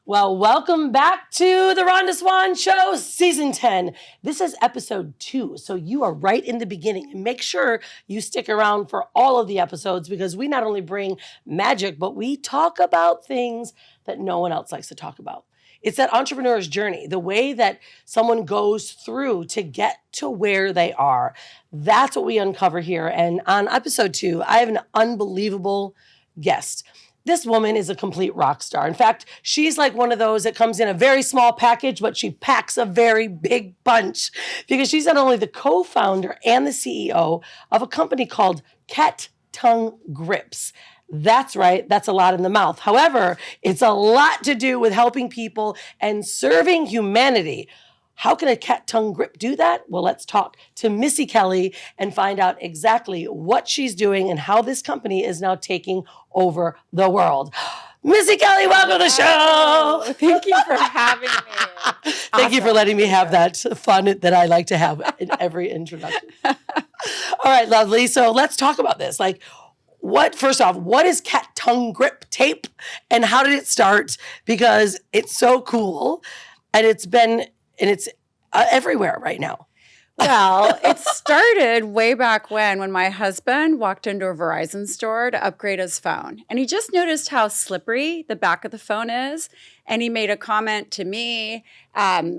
Well, welcome back to the Rhonda Swan Show, Season 10. This is episode 2, so you are right in the beginning. And make sure you stick around for all of the episodes because we not only bring magic, but we talk about things that no one else likes to talk about. It's that entrepreneur's journey, the way that someone goes through to get to where they are. That's what we uncover here. And on episode 2, I have an unbelievable guest. This woman is a complete rock star. In fact, she's like one of those that comes in a very small package, but she packs a very big bunch because she's not only the co-founder and the CEO of a company called CatTongue Grips. That's right. That's a lot in the mouth. However, it's a lot to do with helping people and serving humanity. How can a cat tongue grip do that? Well, let's talk to Missy Kelly and find out exactly what she's doing and how this company is now taking over the world. Missy Kelly, welcome to the show. Thank you for having me. Thank you for letting me have that fun that I like to have in every introduction. All right, lovely. So let's talk about this. First off, what is cat tongue grip tape and how did it start? Because it's so cool and it's everywhere right now. Well, it started way back when my husband walked into a Verizon store to upgrade his phone. And he just noticed how slippery the back of the phone is. And he made a comment to me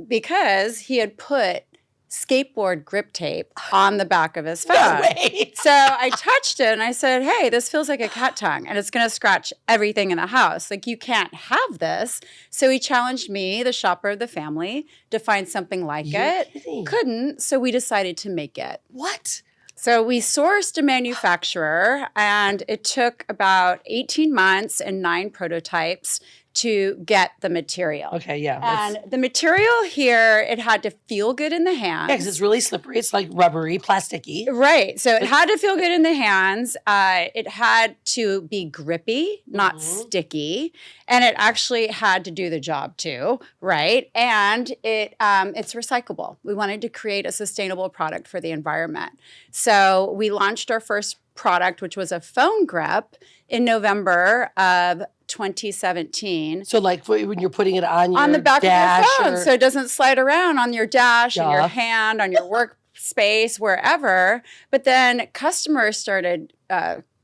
because he had put skateboard grip tape on the back of his phone. No way. So I touched it and I said, hey, this feels like a cat tongue and it's going to scratch everything in the house. Like, you can't have this. So he challenged me, the shopper of the family, to find something like it. Kidding. Couldn't, so we decided to make it. What? So we sourced a manufacturer and it took about 18 months and 9 prototypes to get the material. Okay, yeah. And the material here, it had to feel good in the hands. Yeah, because it's really slippery. It's like rubbery, plasticky. Right. So it had to feel good in the hands. It had to be grippy, not sticky. And it actually had to do the job too, right? And it's recyclable. We wanted to create a sustainable product for the environment. So we launched our first product, which was a phone grip, in November of 2017. So like when you're putting it on your on the back dash of your phone, so it doesn't slide around on your dash, in your hand, on your workspace, wherever. But then customers started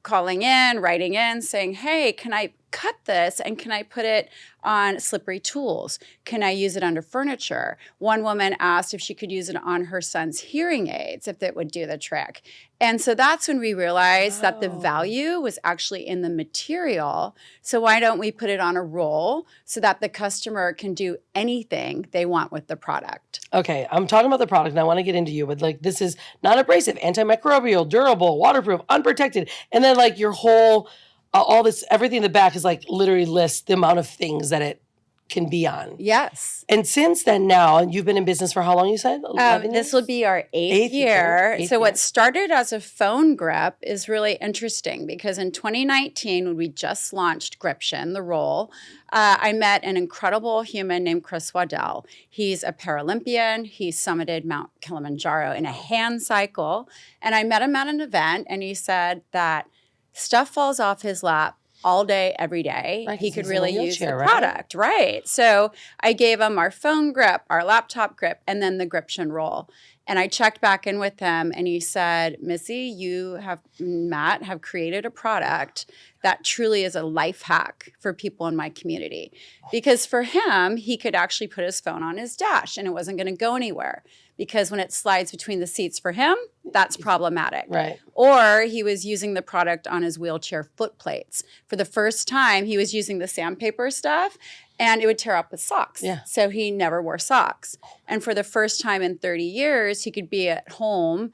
calling in, writing in, saying, hey, can I cut this and can I put it on slippery tools? Can I use it under furniture? One woman asked if she could use it on her son's hearing aids, if it would do the trick. And so that's when we realized that the value was actually in the material. So why don't we put it on a roll so that the customer can do anything they want with the product? Okay, I'm talking about the product and I want to get into you, but this is non-abrasive, antimicrobial, durable, waterproof, unprotected. And then your whole, everything in the back is literally lists the amount of things that it can be on. Yes. And since then now, you've been in business for how long, you said? This will be our eighth year. So what started as a phone grip is really interesting because in 2019, when we just launched Gription, the roll, I met an incredible human named Chris Waddell. He's a Paralympian. He summited Mount Kilimanjaro in a hand cycle. And I met him at an event and he said that stuff falls off his lap all day, every day. Right, he could really use the right? product, right? So I gave him our phone grip, our laptop grip, and then the Gription roll. And I checked back in with him and he said, Missy, Matt have created a product that truly is a life hack for people in my community. Because for him, he could actually put his phone on his dash and it wasn't going to go anywhere. Because when it slides between the seats for him, that's problematic. Right. Or he was using the product on his wheelchair foot plates. For the first time, he was using the sandpaper stuff and it would tear up his socks. Yeah. So he never wore socks. And for the first time in 30 years, he could be at home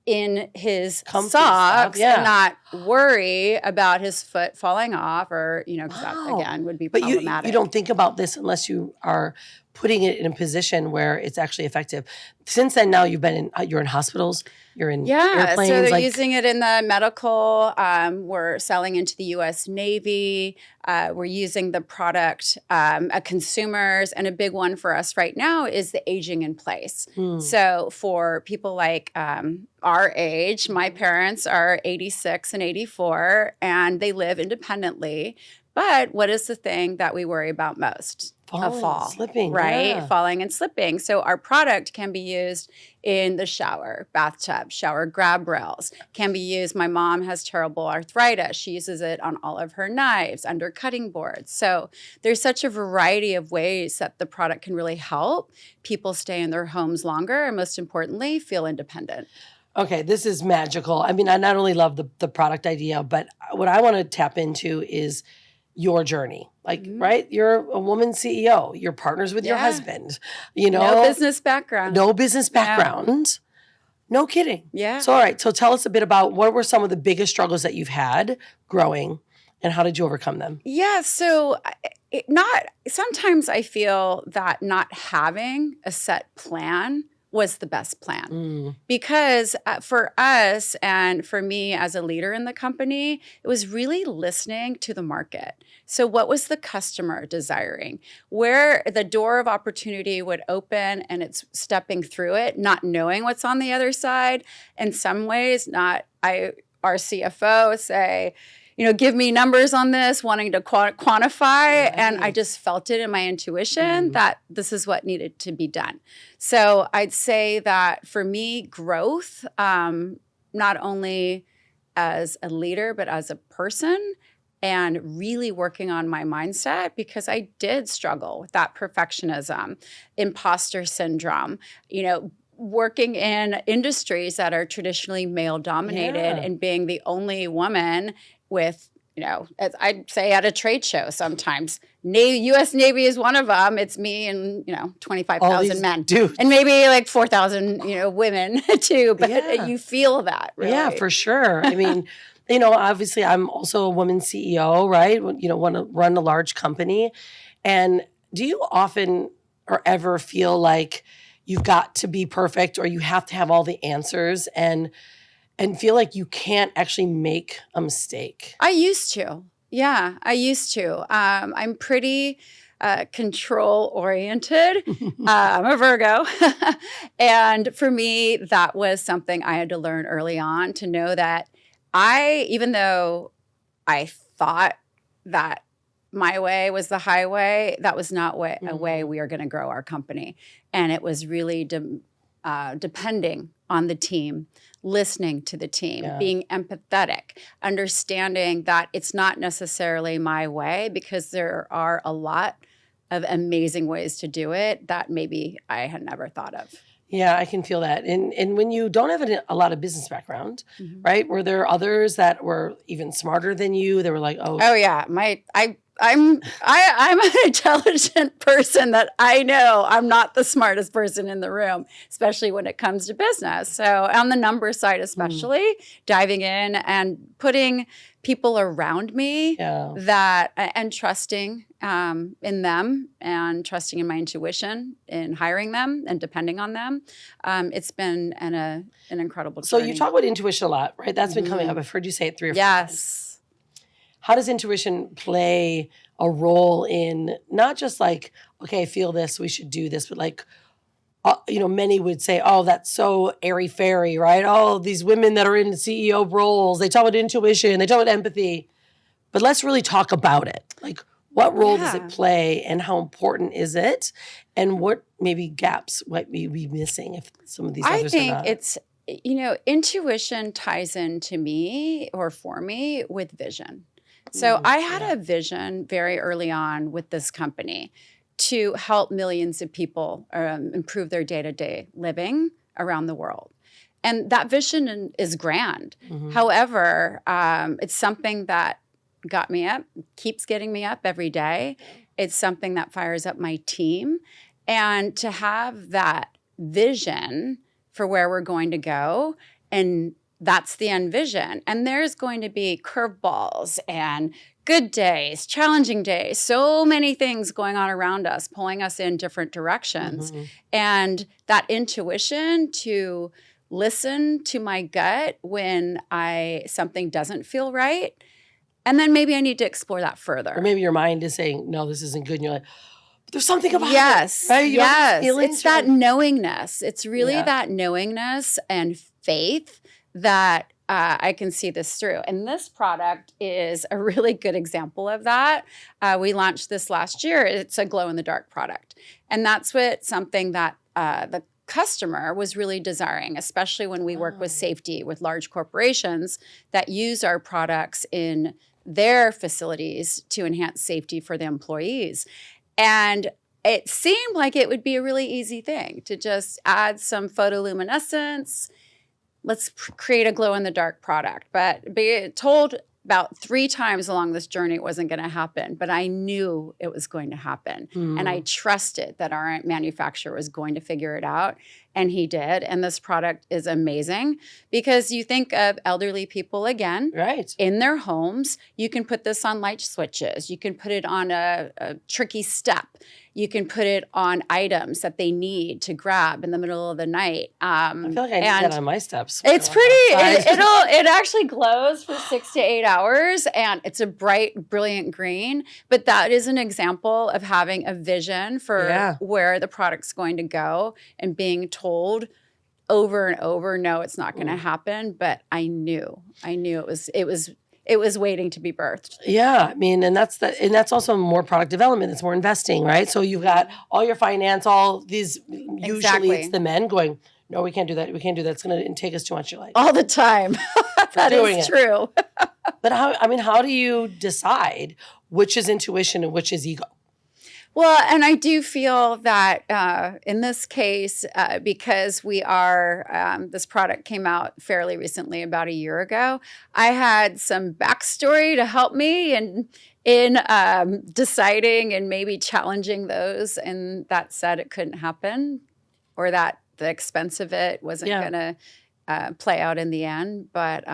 in his socks and not worry about his foot falling off or, because that, again, would be problematic. But you don't think about this unless you are putting it in a position where it's actually effective. Since then, now you're in hospitals, you're in airplanes. So they're using it in the medical. We're selling into the U.S. Navy. We're using the product at consumers. And a big one for us right now is the aging in place. So for people like our age, my parents are 86 and 84, and they live independently. But what is the thing that we worry about most? Slipping, right? yeah. Falling and slipping. So our product can be used in the shower, bathtub, shower grab rails, can be used. My mom has terrible arthritis. She uses it on all of her knives, under cutting boards. So there's such a variety of ways that the product can really help people stay in their homes longer and, most importantly, feel independent. Okay, this is magical. I mean, I not only love the product idea, but what I want to tap into is your journey. Like, right? You're a woman CEO. You're partners with your husband. You know, no business background. No kidding. Yeah. So, all right. So tell us a bit about what were some of the biggest struggles that you've had growing and how did you overcome them? Yeah. So sometimes I feel that not having a set plan was the best plan because for us and for me as a leader in the company, it was really listening to the market. So what was the customer desiring? Where the door of opportunity would open and it's stepping through it, not knowing what's on the other side. In some ways, our CFO say, give me numbers on this, wanting to quantify. Right. And I just felt it in my intuition that this is what needed to be done. So I'd say that for me, growth, not only as a leader, but as a person, and really working on my mindset, because I did struggle with that perfectionism, imposter syndrome, working in industries that are traditionally male dominated and being the only woman with, as I'd say at a trade show sometimes, U.S. Navy is one of them. It's me and, 25,000 men. Dudes. And maybe like 4,000, women too. But you feel that, really. Yeah, for sure. I mean, obviously I'm also a woman CEO, right? Want to run a large company. And do you often or ever feel like you've got to be perfect or you have to have all the answers and feel like you can't actually make a mistake? I used to. Yeah, I used to. I'm pretty control oriented. I'm a Virgo. And for me, that was something I had to learn early on, to know that even though I thought that my way was the highway, that was not a way we are going to grow our company. And it was really depending on the team, listening to the team, being empathetic, understanding that it's not necessarily my way, because there are a lot of amazing ways to do it that maybe I had never thought of. Yeah, I can feel that. And when you don't have a lot of business background, right? Were there others that were even smarter than you? They were like, oh yeah, I'm an intelligent person that I know I'm not the smartest person in the room, especially when it comes to business. So on the number side, especially diving in and putting people around me and trusting in them and trusting in my intuition in hiring them and depending on them. It's been an incredible journey. So you talk about intuition a lot, right? That's been coming up. I've heard you say it 3 or 4 times. How does intuition play a role in not just like, okay, I feel this, we should do this, but like, many would say, oh, that's so airy-fairy, right? Oh, these women that are in CEO roles, they talk about intuition, they talk about empathy, but let's really talk about it. Like, what role does it play and how important is it? And what maybe gaps might we be missing if some of these others are not? I think it's, intuition ties into me or for me with vision. So I had a vision very early on with this company to help millions of people improve their day-to-day living around the world. And that vision is grand. However, it's something that got me up, keeps getting me up every day. It's something that fires up my team. And to have that vision for where we're going to go, and that's the end vision. And there's going to be curveballs and good days, challenging days, so many things going on around us, pulling us in different directions. And that intuition to listen to my gut when something doesn't feel right. And then maybe I need to explore that further. Or maybe your mind is saying, no, this isn't good. And you're like, but there's something about it. Right? Yes. It's that knowingness. It's really that knowingness and faith that I can see this through. And this product is a really good example of that. We launched this last year. It's a glow-in-the-dark product. And that's something that the customer was really desiring, especially when we work with safety with large corporations that use our products in their facilities to enhance safety for the employees. And it seemed like it would be a really easy thing to just add some photoluminescence. Let's create a glow-in-the-dark product. But be told about 3 times along this journey it wasn't going to happen. But I knew it was going to happen. And I trusted that our manufacturer was going to figure it out. And he did. And this product is amazing because you think of elderly people again. Right. In their homes. You can put this on light switches. You can put it on a tricky step. You can put it on items that they need to grab in the middle of the night. I feel like I need that on my steps. It's pretty. It actually glows for 6 to 8 hours, and it's a bright, brilliant green. But that is an example of having a vision for where the product's going to go and being told over and over, no, it's not going to happen. But I knew it was waiting to be birthed. Yeah, I mean, and that's also more product development. It's more investing, right? So you've got all your finance, all these. Usually, it's the men going, "No, we can't do that. We can't do that. It's going to take us too much life." All the time. That is true. But how do you decide which is intuition and which is ego? Well, and I do feel that in this case, because we are, this product came out fairly recently, about a year ago, I had some backstory to help me in deciding and maybe challenging those. And that said, it couldn't happen, or that the expense of it wasn't going to play out in the end. But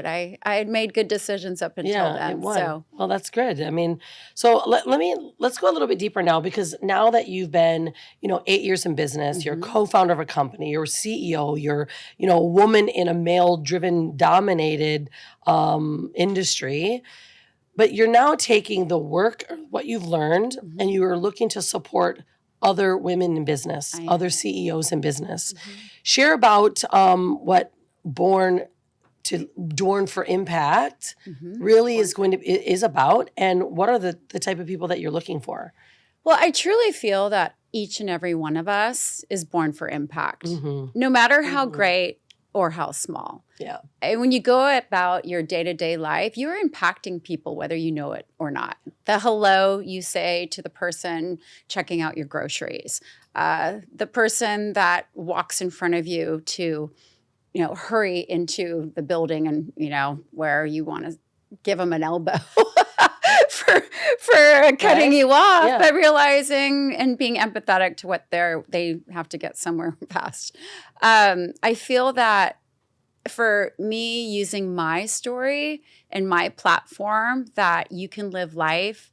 I had made good decisions up until then. So, well, that's good. I mean, so let's go a little bit deeper now, because now that you've been, 8 years in business, you're co-founder of a company, you're a CEO, you're, a woman in a male-driven, dominated industry, but you're now taking the work, what you've learned, and you are looking to support other women in business, other CEOs in business. Share about what Born for Impact really is about, and what are the type of people that you're looking for? Well, I truly feel that each and every one of us is born for impact, no matter how great or how small. Yeah. And when you go about your day-to-day life, you're impacting people whether you know it or not. The hello you say to the person checking out your groceries, the person that walks in front of you to hurry into the building and, where you want to give them an elbow for cutting you off, but realizing and being empathetic to what they have to get somewhere fast. I feel that for me, using my story and my platform, that you can live life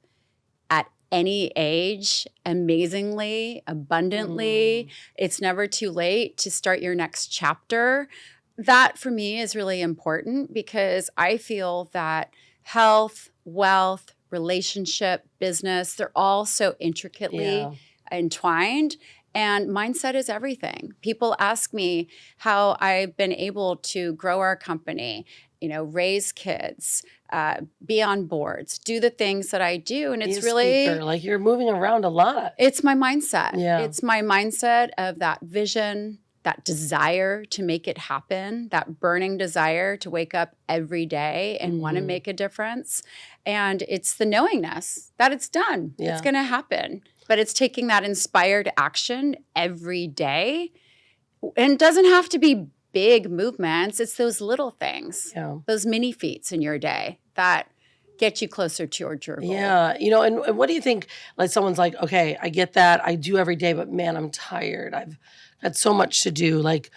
at any age, amazingly, abundantly. It's never too late to start your next chapter. That for me is really important, because I feel that health, wealth, relationship, business, they're all so intricately entwined. And mindset is everything. People ask me how I've been able to grow our company, raise kids, be on boards, do the things that I do. And it's really like you're moving around a lot. It's my mindset. Yeah. It's my mindset of that vision, that desire to make it happen, that burning desire to wake up every day and want to make a difference. And it's the knowingness that it's done. It's going to happen. But it's taking that inspired action every day. And it doesn't have to be big movements. It's those little things, those mini feats in your day that get you closer toward your goal. Yeah. And what do you think, like someone's like, okay, I get that. I do every day, but man, I'm tired. I've got so much to do. Like,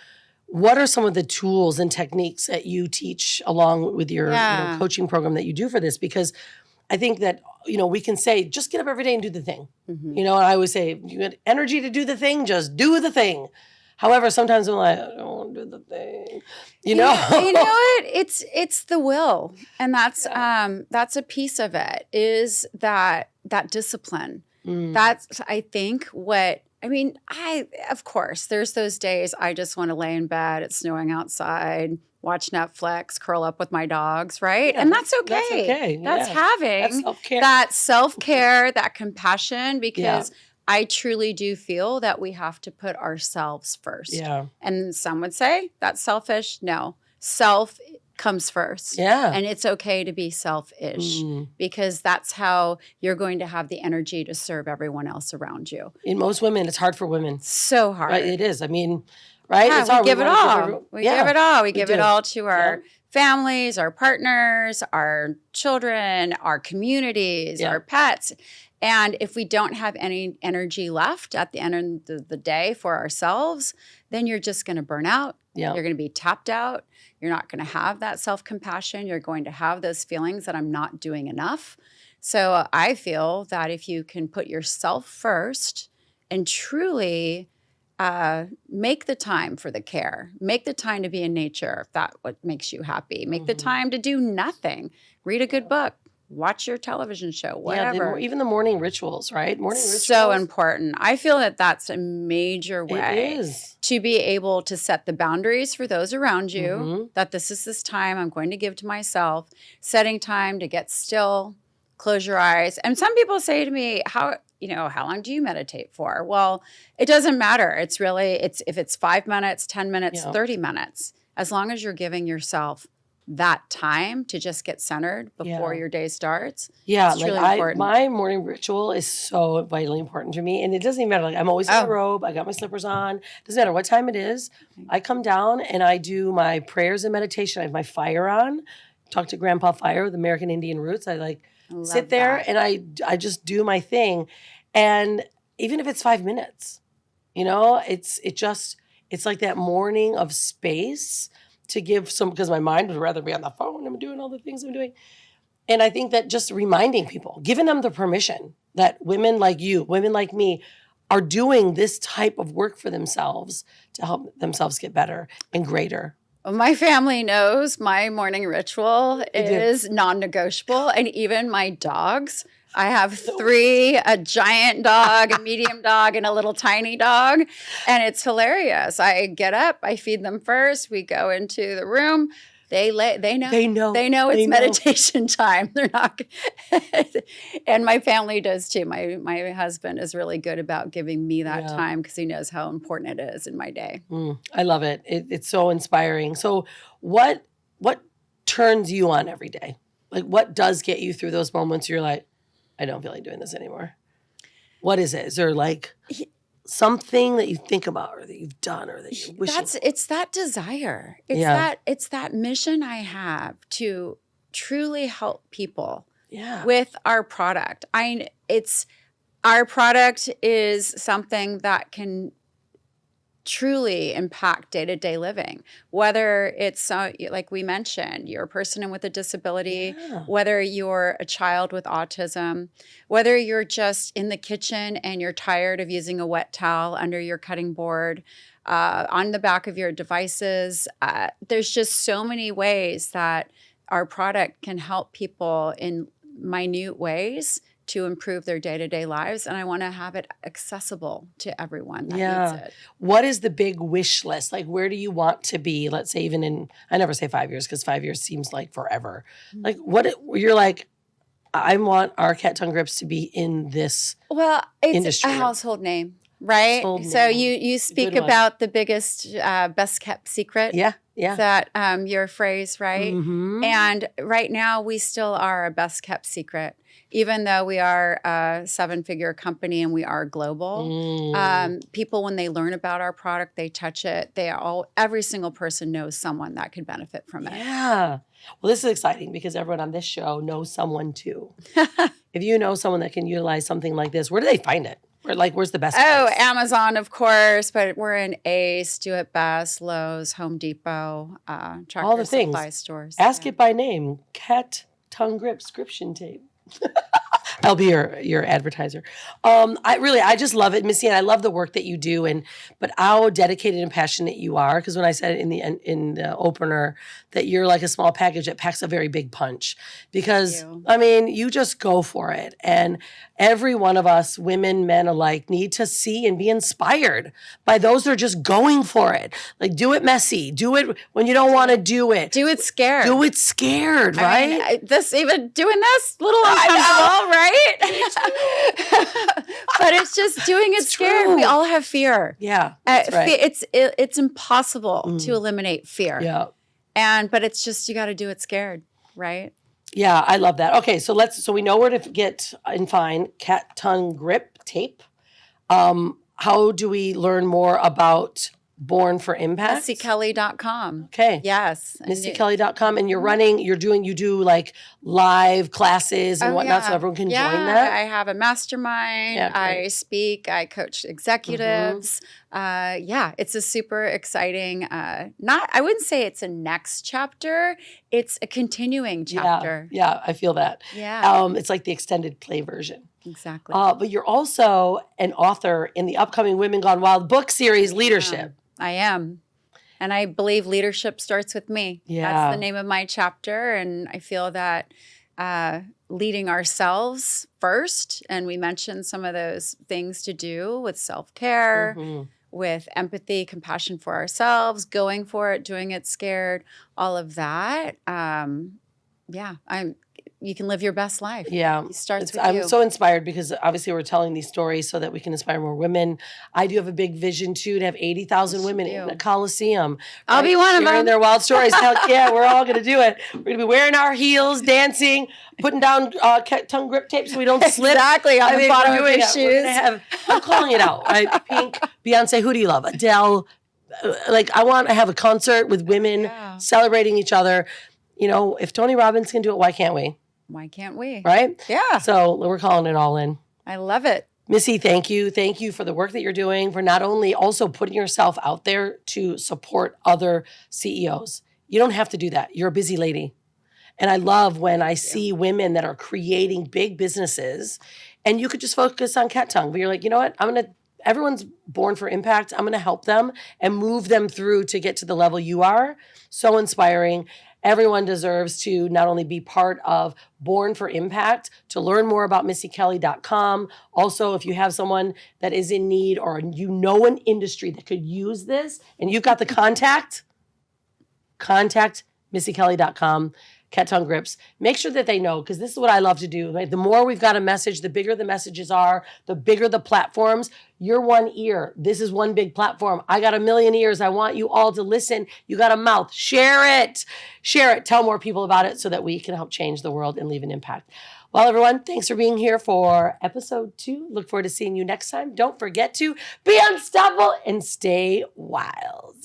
what are some of the tools and techniques that you teach along with your coaching program that you do for this? Because I think that, we can say, just get up every day and do the thing. And I always say, you got energy to do the thing, just do the thing. However, sometimes I'm like, I don't want to do the thing. You know what? It's the will. And that's a piece of it, is that discipline. That's, I think, what I mean, of course, there's those days I just want to lay in bed. It's snowing outside, watch Netflix, curl up with my dogs, right? Yeah, and that's okay. That's okay. That's Yeah. having That's self-care. that self-care, that compassion, because Yeah. I truly do feel that we have to put ourselves first. Yeah. And some would say that's selfish. No, self comes first. Yeah. And it's okay to be selfish Mm. because that's how you're going to have the energy to serve everyone else around you. In most women, it's hard for women. So hard. Right? It is. I mean, right? Yeah, It's hard. we give it wanna all. We give it all. We give it do. all to our families, our partners, our children, our communities, Yeah. our pets. And if we don't have any energy left at the end of the day for ourselves, then you're just going to burn out. Yeah. You're going to be tapped out. You're not going to have that self-compassion. You're going to have those feelings that I'm not doing enough. So I feel that if you can put yourself first and truly make the time for the care, make the time to be in nature if that's what makes you happy, make the time to do nothing, read a good book, watch your television show, whatever. Yeah, even the morning rituals, right? Morning rituals. So important. I feel that that's a major way It is. to be able to set the boundaries for those around you, Mhm. that this time I'm going to give to myself, setting time to get still, close your eyes. And some people say to me, how long do you meditate for? Well, it doesn't matter. It's if it's 5 minutes, 10 minutes, 30 minutes, as long as you're giving yourself that time to just get centered before your day starts. Yeah, it's really important. My morning ritual is so vitally important to me. And it doesn't even matter. Like I'm always in a robe. I got my slippers on. Doesn't matter what time it is. I come down and I do my prayers and meditation. I have my fire on. Talk to Grandpa Fire with American Indian roots. I sit there and I just do my thing. And even if it's 5 minutes, it's like that morning of space to give some, because my mind would rather be on the phone. I'm doing all the things I'm doing. And I think that just reminding people, giving them the permission that women like you, women like me, are doing this type of work for themselves to help themselves get better and greater. Well, my family knows my morning ritual is non-negotiable, and even my dogs. I have 3, a giant dog, a medium dog, and a little tiny dog, and it's hilarious. I get up, I feed them first, we go into the room. They know it's meditation time. They're not, and my family does too. My husband is really good about giving me that time because he knows how important it is in my day. I love it. It's so inspiring. So what turns you on every day? Like what does get you through those moments you're like, I don't feel like doing this anymore? What is it? Is there like something that you think about or that you've done or that you wish? It's that desire. It's that mission I have to truly help people with our product. Our product is something that can truly impact day-to-day living, whether it's like we mentioned, you're a person with a disability, whether you're a child with autism, whether you're just in the kitchen and you're tired of using a wet towel under your cutting board, on the back of your devices. There's just so many ways that our product can help people in minute ways to improve their day-to-day lives. And I want to have it accessible to everyone that needs it. What is the big wish list? Like, where do you want to be? Let's say even in, I never say 5 years because 5 years seems like forever. Like you're like, I want our CatTongue Grips to be in this industry. A household name, right? So you speak about the biggest, best kept secret. Yeah. That your phrase, right? Mm-hmm. And right now we still are a best kept secret. Even though we are a 7-figure company and we are global, people, when they learn about our product, they touch it. Every single person knows someone that could benefit from it. Yeah. Well, this is exciting because everyone on this show knows someone too. If you know someone that can utilize something like this, where do they find it? Where's the best place? Amazon, of course, but we're in Ace, Do It Best, Lowe's, Home Depot, Tractor Supply stores. Ask it by name. CatTongue Grips, description tape. I'll be your advertiser. I just love it, Missy, and I love the work that you do, but how dedicated and passionate you are. Because when I said in the opener that you're like a small package that packs a very big punch, because I mean you just go for it, and every one of us, women, men alike, need to see and be inspired by those that are just going for it. Like, do it messy. Do it when you don't want to do it. Do it scared. Do it scared, right? I mean, doing this, little uncomfortable, right? But it's just doing it scared. True. We all have fear. Yeah, that's right. It's impossible to eliminate fear. Yeah. But it's just, you got to do it scared, right? Yeah, I love that. Okay, so we know where to get and find CatTongue Grip tape. How do we learn more about Born for Impact? MissyKelly.com. Okay. Yes. MissyKelly.com. And you do like live classes and whatnot, so everyone can join that? I have a mastermind. Yeah, I speak. I coach executives. It's a super exciting, I wouldn't say it's a next chapter. It's a continuing chapter. Yeah, I feel that. Yeah. It's like the extended play version. Exactly. But you're also an author in the upcoming Women Gone Wild book series, Leadership. I am. And I believe leadership starts with me. Yeah. That's the name of my chapter. And I feel that leading ourselves first, and we mentioned some of those things to do with self-care, with empathy, compassion for ourselves, going for it, doing it scared, all of that. You can live your best life. Yeah. It starts with I'm you. so inspired because obviously we're telling these stories so that we can inspire more women. I do have a big vision too, to have 80,000 women in the Coliseum. I'll be one of them. Sharing their wild stories. Heck yeah, we're all going to do it. We're going to be wearing our heels, dancing, putting down tongue grip tape so we don't slip. Exactly, on the bottom of your shoes. I'm calling it out, right? Pink, Beyonce, who do you love? Adele. I want to have a concert with women celebrating each other. You know, if Tony Robbins can do it, why can't we? Why can't we? Right? Yeah. So we're calling it all in. I love it. Missy, thank you. Thank you for the work that you're doing, for not only also putting yourself out there to support other CEOs. You don't have to do that. You're a busy lady. And I love when I see women that are creating big businesses and you could just focus on CatTongue. But you're like, you know what? Everyone's born for impact. I'm going to help them and move them through to get to the level you are. So inspiring. Everyone deserves to not only be part of Born for Impact, to learn more about MissyKelly.com. Also, if you have someone that is in need or you know an industry that could use this and you've got the contact MissyKelly.com. CatTongue Grips. Make sure that they know, because this is what I love to do. Right? The more we've got a message, the bigger the messages are, the bigger the platforms. You're one ear. This is one big platform. I got a million ears. I want you all to listen. You got a mouth. Share it. Share it. Tell more people about it so that we can help change the world and leave an impact. Well, everyone, thanks for being here for episode 2. Look forward to seeing you next time. Don't forget to be unstoppable and stay wild.